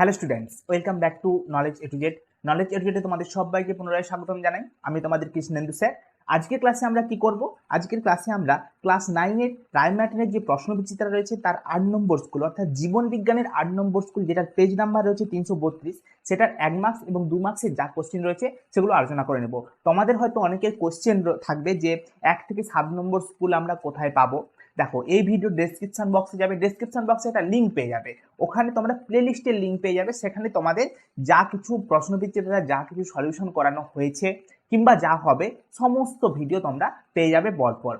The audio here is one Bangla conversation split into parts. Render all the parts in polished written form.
Hello students, welcome back to knowledge A to Z. Knowledge A to জেডে তোমাদের সবাইকে পুনরায় স্বাগতম জানাই। আমি তোমাদের কৃষ্ণেন্দু স্যার। আজকের ক্লাসে আমরা কি করব? আজকের ক্লাসে আমরা ক্লাস 9-এর প্রাইমারি যে প্রশ্নবিচিত্রা রয়েছে তার 8 নম্বর স্কুল অর্থাৎ জীবন বিজ্ঞানের 8 নম্বর স্কুল, যেটার পেজ নাম্বার রয়েছে 332, সেটার 1 মার্কস এবং 2 মার্কসের যা কোশ্চেন রয়েছে সেগুলো আলোচনা করে নেব। তোমাদের হয়তো অনেকের কোশ্চেন থাকবে যে 1 থেকে 7 নম্বর স্কুল আমরা কোথায় পাবো। দেখো, এই ভিডিও ডেসক্রিপশন বক্সে যাবে, ডেসক্রিপশন বক্সে একটা লিঙ্ক পেয়ে যাবে, ওখানে তোমরা প্লেলিস্টের লিঙ্ক পেয়ে যাবে। সেখানে তোমাদের যা কিছু প্রশ্নবিচিত্রা, যা কিছু সলিউশন করানো হয়েছে কিংবা যা হবে সমস্ত ভিডিও তোমরা পেয়ে যাবে পরপর।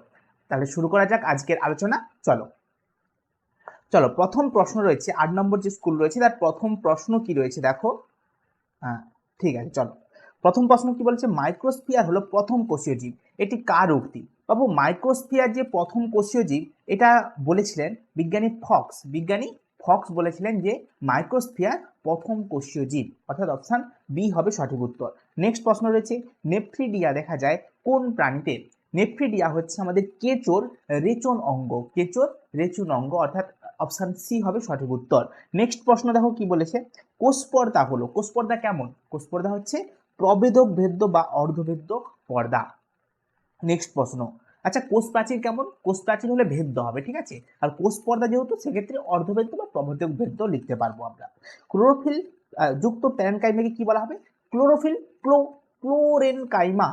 তাহলে শুরু করা যাক আজকের আলোচনা। চলো চলো প্রথম প্রশ্ন রয়েছে 8 নম্বর যে স্কুল রয়েছে তার প্রথম প্রশ্ন কি রয়েছে দেখো। হ্যাঁ, ঠিক আছে, চলো প্রথম প্রশ্ন কি বলছে, মাইক্রোস্ফিয়ার হলো প্রথম কোষীয় জীব, এটি কার উক্তি? বাবু, মাইক্রোস্ফিয়ার যে প্রথম কোষীয় জীব এটা বলেছিলেন বিজ্ঞানী ফক্স বলেছিলেন যে মাইক্রোস্ফিয়ার প্রথম কোষীয় জীব, অর্থাৎ অপশন বি হবে সঠিক উত্তর। নেক্সট প্রশ্ন রয়েছে, নেফ্রিডিয়া দেখা যায় কোন প্রাণীতে? নেফ্রিডিয়া হচ্ছে আমাদের কেঁচোর রেচন অঙ্গ, অর্থাৎ অপশন সি হবে সঠিক উত্তর। নেক্সট প্রশ্ন দেখো কি বলেছে, কোষপর্দা হলো, কোষপর্দা কেমন? কোষপর্দা হচ্ছে প্রবেদক ভেদ্য বা অর্ধভেদ্য পর্দা। নেক্সট প্রশ্ন, আচ্ছা কোষ প্রাচীর কেমন? কোষ প্রাচীর হলে ভেদ্য হবে, ঠিক আছে, আর কোষ পর্দা যেহেতু সেক্ষেত্রে অর্ধভেদ্য বা প্রবেদক ভেদ্য লিখতে পারবো আমরা। ক্লোরোফিল যুক্ত প্যারেনকাইমাকে কি বলা হবে? ক্লোরোফিল ক্লোরেনকাইমা,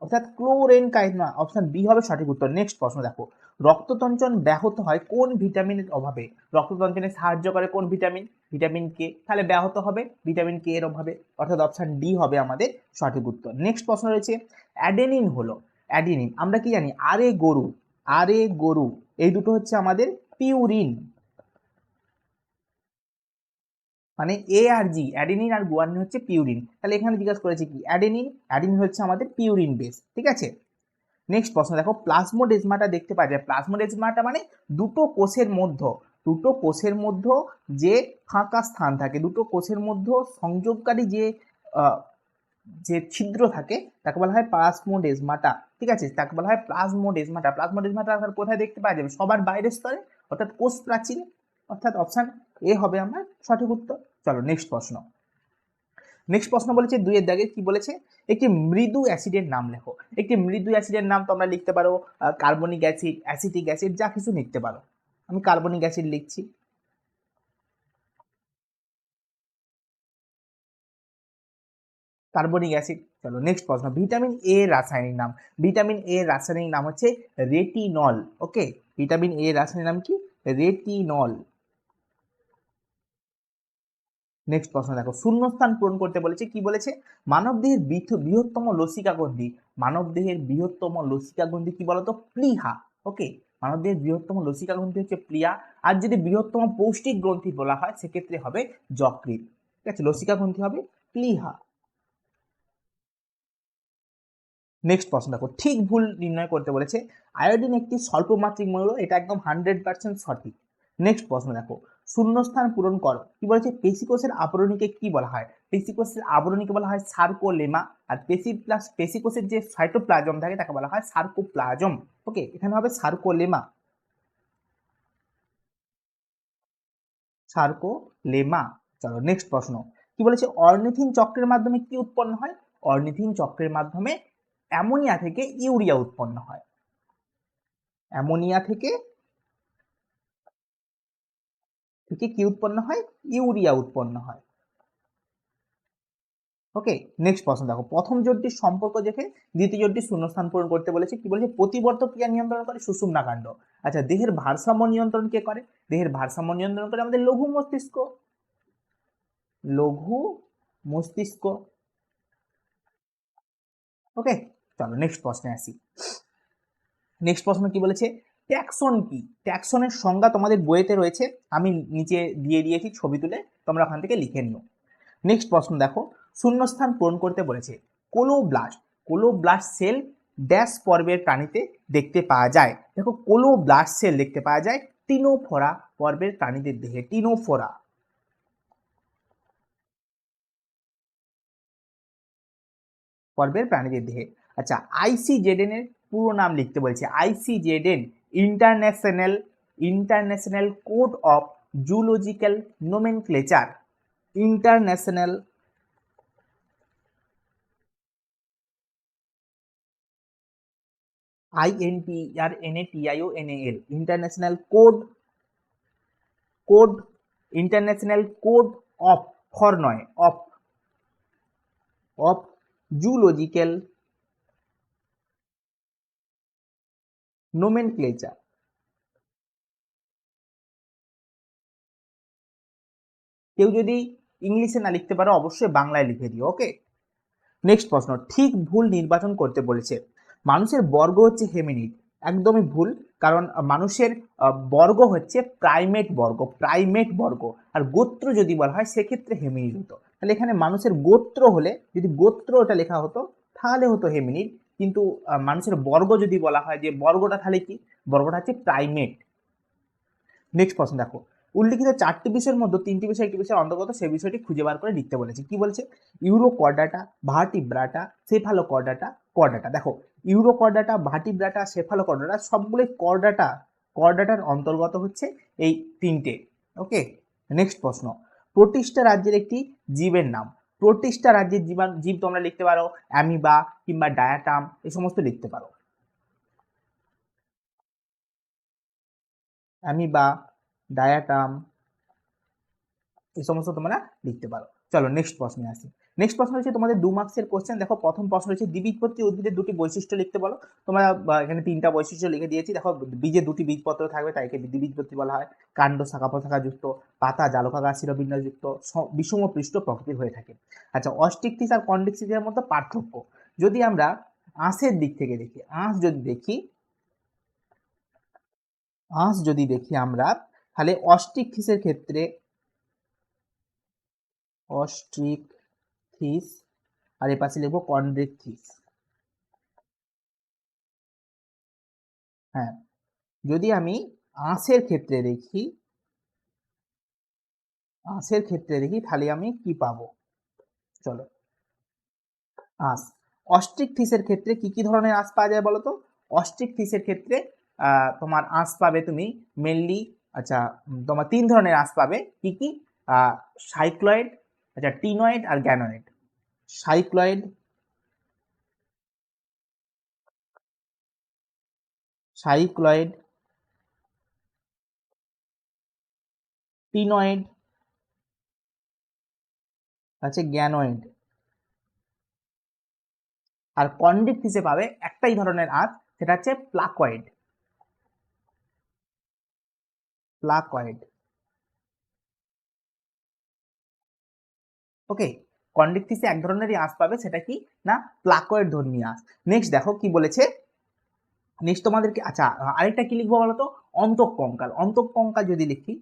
অর্থাৎ ক্লোরেনকাইমা, অপশন বি হবে সঠিক উত্তর। নেক্সট প্রশ্ন দেখো, রক্ততঞ্চন ব্যাহত হয় কোন ভিটামিনের অভাবে? রক্ততঞ্চনে সাহায্য করে কোন ভিটামিন? Vitamin K. তাহলে ব্যাহত হবে ভিটামিন কে এর অভাবে, অর্থাৎ অপশন ডি হবে আমাদের সঠিক উত্তর। নেক্সট প্রশ্ন রয়েছে, অ্যাডেনিন হলো, অ্যাডেনিন আমরা কি জানি? আরে গরু এই দুটো হচ্ছে আমাদের পিউরিন, মানে এ আর জি, অ্যাডেনিন আর গুয়ানিন হচ্ছে পিউরিন। তাহলে এখানে জিজ্ঞাসা করেছে কি? অ্যাডেনিন হচ্ছে আমাদের পিউরিন বেস, ঠিক আছে। নেক্সট প্রশ্ন দেখো, প্লাজমোডেজমাটা দেখতে পাওয়া যায়, প্লাজমোডেজমাটা মানে দুটো কোষের মধ্যে যে ফাঁকা স্থান থাকে, দুটো কোষের মধ্যে সংযোগকারী যে ছিদ্র থাকে তাকে বলা হয় প্লাজমোডেজমাটা, ঠিক আছে, তাকে বলা হয় প্লাজমোডেজমাটা কোথায় দেখতে পাওয়া যাবে? সবার বাইরের স্তরে, অর্থাৎ কোষ প্রাচীর, অর্থাৎ অপশন এ হবে আমার সঠিক উত্তর। চলো নেক্সট প্রশ্ন বলেছে 2 এর দাগে কি বলেছে, একটি মৃদু অ্যাসিডের নাম লেখো। একটি মৃদু অ্যাসিডের নাম তোমরা লিখতে পারো কার্বনিক অ্যাসিড, অ্যাসিটিক অ্যাসিড, যা কিছু লিখতে পারো। আমি কার্বনিক অ্যাসিড লিখছি। Carbonic acid. চলো নেক্সট প্রশ্ন, ভিটামিন এ রাসায়নিক নাম। ভিটামিন এ রাসায়নিক নাম হচ্ছে রেটিনল। ওকে, ভিটামিন এ রাসায়নিক নাম কি? রেটিনল। নেক্সট প্রশ্ন দেখো, শূন্যস্থান পূরণ করতে বলেছে, কি বলেছে? মানবদেহের বৃহত্তম লসিকাগ্রন্থি, মানবদেহের বৃহত্তম লসিকাগ্রন্থি কি বলতো? প্লীহা। ওকে, মানবদেহের বৃহত্তম লসিকাগ্রন্থি হচ্ছে প্লীহা। আর যদি বৃহত্তম পৌষ্টিক গ্রন্থি বলা হয় সেক্ষেত্রে হবে যকৃৎ, ঠিক আছে, লসিকাগ্রন্থি হবে প্লীহা। নেক্সট প্রশ্ন দেখো, ঠিক ভুল নির্ণয় করতে বলেছে, আয়োডিন একটি স্বল্পমাত্রিক মৌল, এটা একদম 100% সঠিক। নেক্সট প্রশ্ন দেখো, শূন্যস্থান পূরণ করো, কি বলেছে? পেশিকোষের আবরণীকে কি বলা হয়? পেশিকোষের আবরণীকে বলা হয় সার্কোলেমা, আর পেশিকোষের যে সাইটোপ্লাজম থাকে তাকে বলা হয় সার্কোপ্লাজম। ওকে, এখানে হবে সার্কোলেমা। চলো নেক্সট প্রশ্ন, কি বলেছে? অর্নিথিন চক্রের মাধ্যমে কি উৎপন্ন হয়? অর্নিথিন চক্রের মাধ্যমে অ্যামোনিয়া থেকে ইউরিয়া উৎপন্ন হয়। অ্যামোনিয়া থেকে কি উৎপন্ন হয়? ইউরিয়া উৎপন্ন হয়। ওকে, নেক্সট প্রশ্ন দেখো, প্রথম জোটটির সম্পর্ক দেখে দ্বিতীয় জোটটি শূন্যস্থান পূরণ করতে বলেছে, কি বলেছে? প্রতিবর্ত ক্রিয়া নিয়ন্ত্রণ করে সুষুম্না কাণ্ড। আচ্ছা, দেহের ভারসাম্য নিয়ন্ত্রণ কে করে? দেহের ভারসাম্য নিয়ন্ত্রণ করে আমাদের লঘু মস্তিষ্ক। ওকে, চলো নেক্সট প্রশ্নে আসি। নেক্সট প্রশ্ন কি বলেছে? ট্যাক্সন কি? ট্যাক্সনের সংজ্ঞা তোমাদের বইতে রয়েছে, আমি নিচে দিয়ে দিয়েছি ছবি তুলে, তোমরা ওখান থেকে লিখে নিও। নেক্সট প্রশ্ন দেখো, শূন্যস্থান পূরণ করতে বলেছে, কোলোব্লাস্ট সেল ড্যাশ পর্বের প্রাণীতে দেখতে পাওয়া যায়। দেখো, কোলোব্লাস্ট সেল দেখতে পাওয়া যায় টিনোফোরা পর্বের প্রাণীদের দেহে, টিনোফোরা পর্বের প্রাণীদের দেহে। আচ্ছা, আইসিজেডএন এর পুরো নাম লিখতে বলছে, আইসিজেডএন international code of zoological nomenclature. International INTERNATIONAL international code code international code of for নয় অফ অফ জুলজিক্যাল নোমেনক্লেচার। কেউ যদি ইংলিশে না লিখতে পারো অবশ্যই বাংলায় লিখে দিও, ওকে। নেক্সট প্রশ্ন, ঠিক ভুল নির্বাচন করতে বলেছে। মানুষের বর্গ হচ্ছে হেমিনিড, একদমই ভুল, কারণ মানুষের বর্গ হচ্ছে প্রাইমেট বর্গ, প্রাইমেট বর্গ, আর গোত্র যদি বলা হয় সেক্ষেত্রে হেমিনিড হতো। তাহলে এখানে মানুষের গোত্র হলে যদি গোত্র ওটা লেখা হতো তাহলে হতো হেমিনিড, কিন্তু মানুষের বর্গ যদি বলা হয় যে বর্গটা তাহলে কি, বর্গটা হচ্ছে প্রাইমেট। নেক্সট প্রশ্ন দেখো, উল্লিখিত 4টি বিষয়ের মধ্যে 3টি বিষয় একটি বিষয়ের অন্তর্গত, সেই বিষয়টি খুঁজে বার করে লিখতে বলেছে। কি বলছে? Urochordata, vertebrata, cephalochordata, chordata. দেখো, ইউরোকর্ডাটা, ভার্টিব্রাটা, সেফালোকর্ডাটা সবগুলোই কর্ডাটার অন্তর্গত হচ্ছে এই 3টে, ওকে। নেক্সট প্রশ্ন, প্রোটিস্টা রাজ্যের একটি জীবের নাম। প্রোটিস্টা রাজ্যের জীব তোমরা লিখতে পারো অ্যামিবা কিংবা ডায়াটাম, এই সমস্ত লিখতে পারো, অ্যামিবা, ডায়াটাম, এই সমস্ত তোমরা লিখতে পারো। চলো নেক্সট প্রশ্নে আসি। নেক্সট প্রশ্ন হচ্ছে তোমাদের 2 মার্কসের কোশ্চেন। দেখো, প্রথম প্রশ্ন হচ্ছে দ্বিবীজপত্রী উদ্ভিদের 2টি বৈশিষ্ট্য লিখতে বলো। তোমরা এখানে 3টা বৈশিষ্ট্য লিখে দিয়েছি। দেখো, বীজে 2টি বীজপত্র থাকবে, তাই একে দ্বিবীজপত্রী বলা হয়। কাণ্ড শাখা প্রশাখা যুক্ত, পাতা জালকাকার শিরোবিন্যাস যুক্ত, বিষম পৃষ্ঠ প্রকৃতির হয়ে থাকে। আচ্ছা, অস্টিকটিস আর কন্ডিক্সিসের মধ্যে পার্থক্য যদি আমরা আঁশের দিক থেকে দেখি, আঁশ যদি দেখি আমরা, তাহলে অস্টিকটিসের ক্ষেত্রে অস্ট্রিকথিস, আর এ পাশে লিখবো কন্ড্রিকথিস। হ্যাঁ, যদি আমি আঁশের ক্ষেত্রে দেখি, তাহলে আমি কি পাবো? চলো, আঁশ। অস্ট্রিকথিসের ক্ষেত্রে কি কি ধরনের আঁশ পাওয়া যায় বলো তো? অস্ট্রিকথিসের ক্ষেত্রে তোমার আঁশ পাবে তুমি মেনলি, আচ্ছা, তোমার 3 ধরনের আঁশ পাবে। কি কি? সাইক্লয়েড, আচ্ছা, টিনয়েড আর গ্যানয়েড। সাইক্লয়েড, সাইক্লয়েড, টিনয়েড, আছে গ্যানয়েড। আর কন্ড্রিকথিসে পাবে একটাই ধরনের আঁশ, সেটা হচ্ছে প্লাকয়েড, প্লাকয়েড, ওকে। কন্ড্রিকথিসে এক ধরনেরই আঁশ পাবে, সেটা কি না, প্লাকয়েড ধর্মী আঁশ। নেক্সট দেখো কি বলেছে, নেক্সট তোমাদেরকে, আচ্ছা, আরেকটা কি লিখবো বলতো? অন্তঃকঙ্কাল। অন্তঃকঙ্কাল যদি লিখি,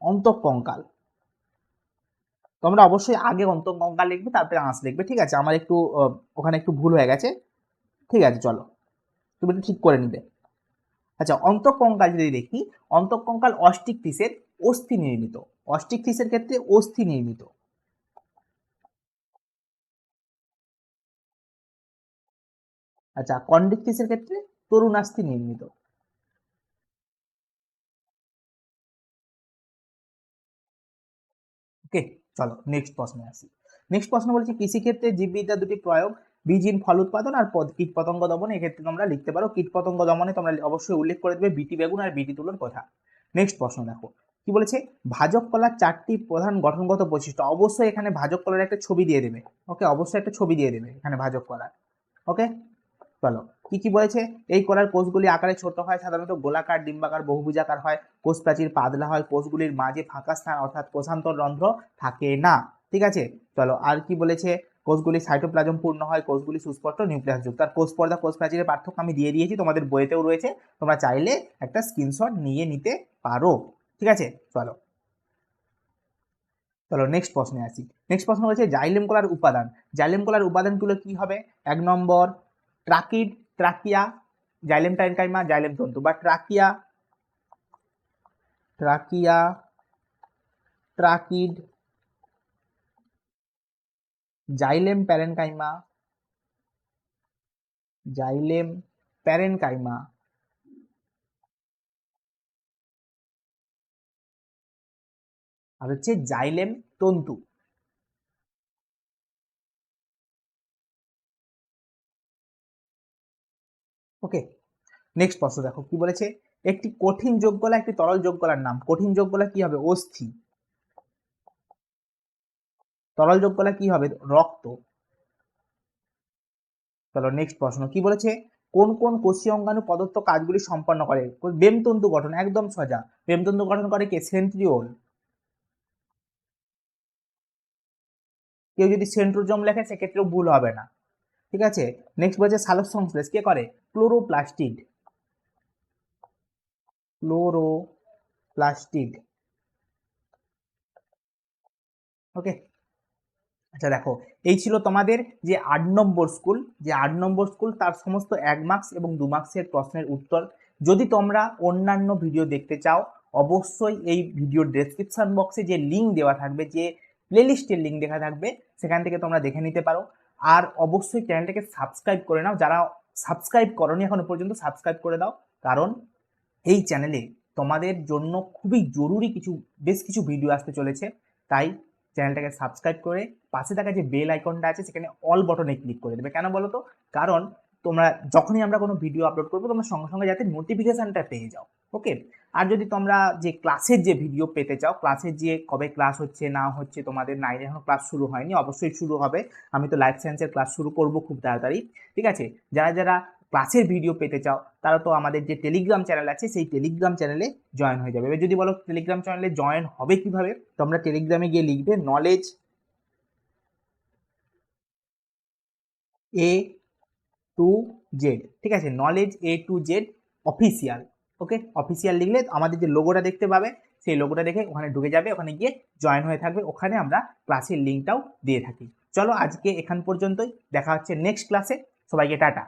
অন্তঃকঙ্কাল, তোমরা অবশ্যই আগে অন্তঃকঙ্কাল লিখবে তারপরে আঁশ লিখবে, ঠিক আছে? আমার একটু ওখানে একটু ভুল হয়ে গেছে, ঠিক আছে? চলো, তুমি একটু ঠিক করে নিবে। আচ্ছা, অন্তঃকঙ্কাল যদি দেখি, অন্তঃকঙ্কাল অস্টিকথিসের অস্থি নির্মিত, অস্টিকথিসের ক্ষেত্রে অস্থি নির্মিত। আচ্ছা, কন্ড্রিকথিসের ক্ষেত্রে তরুণাস্থি নির্মিত। ওকে, চলো নেক্সট প্রশ্নে আসি। নেক্সট প্রশ্ন বলছে, কৃষিক্ষেত্রে জীববিদ্যার 2টি প্রয়োগ, বীজহীন ফল উৎপাদন আর কীটপতঙ্গ দমন। এক্ষেত্রে তোমরা লিখতে পারো কীটপতঙ্গ দমনে তোমরা অবশ্যই উল্লেখ করে দেবে বিটি বেগুন আর বিটি তুলোর কথা। নেক্সট প্রশ্ন দেখো কি বলেছে, ভাজক কলার 4টি প্রধান গঠনগত বৈশিষ্ট্য। অবশ্যই এখানে ভাজক কলার একটা ছবি দিয়ে দেবে, ওকে, অবশ্যই একটা ছবি দিয়ে দেবে এখানে ভাজক কলার, ওকে। চলো, কি কি বলেছে, এই কলার কোষগুলি আকারে ছোট হয়, সাধারণত গোলাকার, ডিম্বাকার, বহুভুজাকার হয়, কোষ প্রাচীর পাতলা হয়, কোষগুলির মাঝে ফাঁকা স্থান অর্থাৎ কোষান্তর রন্ধ্র থাকে না, ঠিক আছে? চলো, আর কি বলেছে, কোষগুলি সাইটোপ্লাজম পূর্ণ হয়, কোষগুলি সুস্পষ্ট নিউক্লিয়াস যুক্ত। আর কোষ পর্দা কোষ প্রাচীরের পার্থক্য আমি দিয়ে দিয়েছি, তোমাদের বইতেও রয়েছে, তোমরা চাইলে একটা স্ক্রিনশট নিয়ে নিতে পারো, ঠিক আছে? চলো, চলো নেক্সট প্রশ্নে আসি। নেক্সট প্রশ্ন হচ্ছে জাইলেম কলার উপাদান। জাইলেম কলার উপাদানগুলো কি হবে? 1 নম্বর tracheid, trachea, xylem parenchyma, xylem তন্তু বা trachea, trachea, tracheid, xylem parenchyma, xylem parenchyma, আর হচ্ছে জাইলেম তন্তু। ওকে, নেক্সট প্রশ্ন দেখো কি বলেছে, একটি কঠিন যোগকলা একটি তরল যোগকলার নাম। কঠিন যোগকলা কি হবে? অস্থি। তরল যোগকলা কি হবে? রক্ত। চলো নেক্সট প্রশ্ন কি বলেছে, কোন কোন কোষীয় অঙ্গাণু প্রদত্ত কাজগুলি সম্পন্ন করে? বেমতন্তু গঠন, একদম সোজা। বেমতন্তু গঠন করে কে? সেন্ট্রিওল। কেউ যদি সেন্ট্রোজোম লেখে সেক্ষেত্রেও ভুল হবে না, ঠিক আছে। নেক্সট বলছে সালোক সংশ্লেষ কে করে? ক্লোরোপ্লাস্টিড। ক্লোরোপ্লাস্টিড। ওকে, আচ্ছা দেখো, এই ছিল তোমাদের যে 8 নম্বর স্কুল, যে 8 নম্বর স্কুল তার সমস্ত 1 মার্কস এবং 2 মার্কসের প্রশ্নের উত্তর। যদি তোমরা অন্যান্য ভিডিও দেখতে চাও অবশ্যই এই ভিডিওর ডেসক্রিপশন বক্সে যে লিঙ্ক দেওয়া থাকবে, যে প্লেলিস্টের লিঙ্ক দেখা থাকবে, সেখান থেকে তোমরা দেখে নিতে পারো। আর অবশ্যই চ্যানেলটাকে সাবস্ক্রাইব করে নাও, যারা সাবস্ক্রাইব করোনি এখনো পর্যন্ত সাবস্ক্রাইব করে দাও, কারণ এই চ্যানেলে তোমাদের জন্য খুবই জরুরি বেশ কিছু ভিডিও আসতে চলেছে। তাই চ্যানেলটাকে সাবস্ক্রাইব করে পাশে থাকা যে বেল আইকনটা আছে সেখানে অল বটনে ক্লিক করে দেবে। কেন বলো তো? কারণ তোমরা যখনই আমরা কোনো ভিডিও আপলোড করবো তোমরা সঙ্গে সঙ্গে যাতে নোটিফিকেশনটা পেয়ে যাও। ওকে, আর যদি তোমরা যে ক্লাসের যে ভিডিও পেতে চাও, ক্লাসের যে কবে ক্লাস হচ্ছে না হচ্ছে, তোমাদের 9 এখনো ক্লাস শুরু হয়নি, অবশ্যই শুরু হবে। আমি তো লাইফ সায়েন্সের ক্লাস শুরু করব খুব তাড়াতাড়ি, ঠিক আছে। যারা যারা ক্লাসের ভিডিও পেতে চাও তারা তো আমাদের যে টেলিগ্রাম চ্যানেল আছে সেই টেলিগ্রাম চ্যানেলে জয়েন হয়ে যাবে। এবার যদি বলো টেলিগ্রাম চ্যানেলে জয়েন হবে কিভাবে, তোমরা টেলিগ্রামে গিয়ে লিখবে নলেজ A to Z, ঠিক আছে, knowledge A to Z official. Okay, official লিখলে আমাদের যে লোগোটা দেখতে পাবে সেই লোগোটা দেখে ওখানে ঢুকে যাবে, ওখানে গিয়ে জয়েন হয়ে থাকবে। ওখানে আমরা ক্লাসের লিঙ্কটাও দিয়ে থাকি। চলো আজকে এখান পর্যন্তই, দেখা হচ্ছে নেক্সট ক্লাসে। সবাইকে টাটা।